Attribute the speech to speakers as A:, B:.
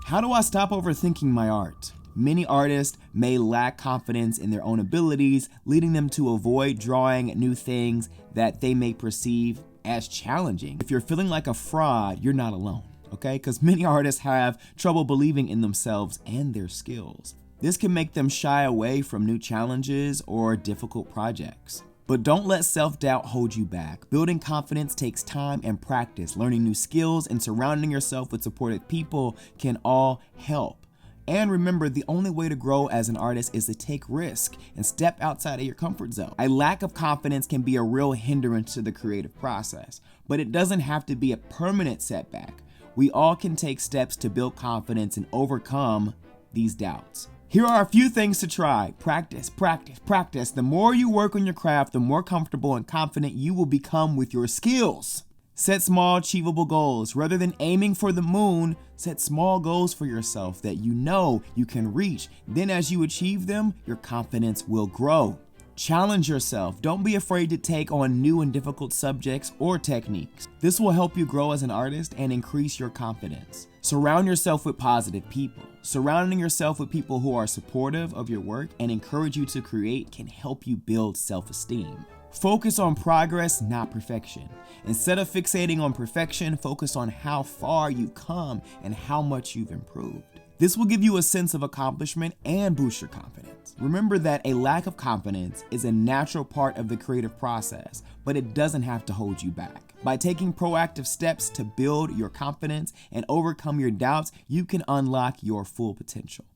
A: How do I stop overthinking my art? Many artists may lack confidence in their own abilities, leading them to avoid drawing new things that they may perceive as challenging. If you're feeling like a fraud, you're not alone, okay? Because many artists have trouble believing in themselves and their skills. This can make them shy away from new challenges or difficult projects. But don't let self-doubt hold you back. Building confidence takes time and practice. Learning new skills and surrounding yourself with supportive people can all help. And remember, the only way to grow as an artist is to take risk and step outside of your comfort zone. A lack of confidence can be a real hindrance to the creative process, but it doesn't have to be a permanent setback. We all can take steps to build confidence and overcome these doubts. Here are a few things to try. Practice, practice, practice. The more you work on your craft, the more comfortable and confident you will become with your skills. Set small, achievable goals. Rather than aiming for the moon, set small goals for yourself that you know you can reach. Then as you achieve them, your confidence will grow. Challenge yourself. Don't be afraid to take on new and difficult subjects or techniques. This will help you grow as an artist and increase your confidence. Surround yourself with positive people. Surrounding yourself with people who are supportive of your work and encourage you to create can help you build self-esteem. Focus on progress, not perfection. Instead of fixating on perfection, focus on how far you've come and how much you've improved. This will give you a sense of accomplishment and boost your confidence. Remember that a lack of confidence is a natural part of the creative process, but it doesn't have to hold you back. By taking proactive steps to build your confidence and overcome your doubts, you can unlock your full potential.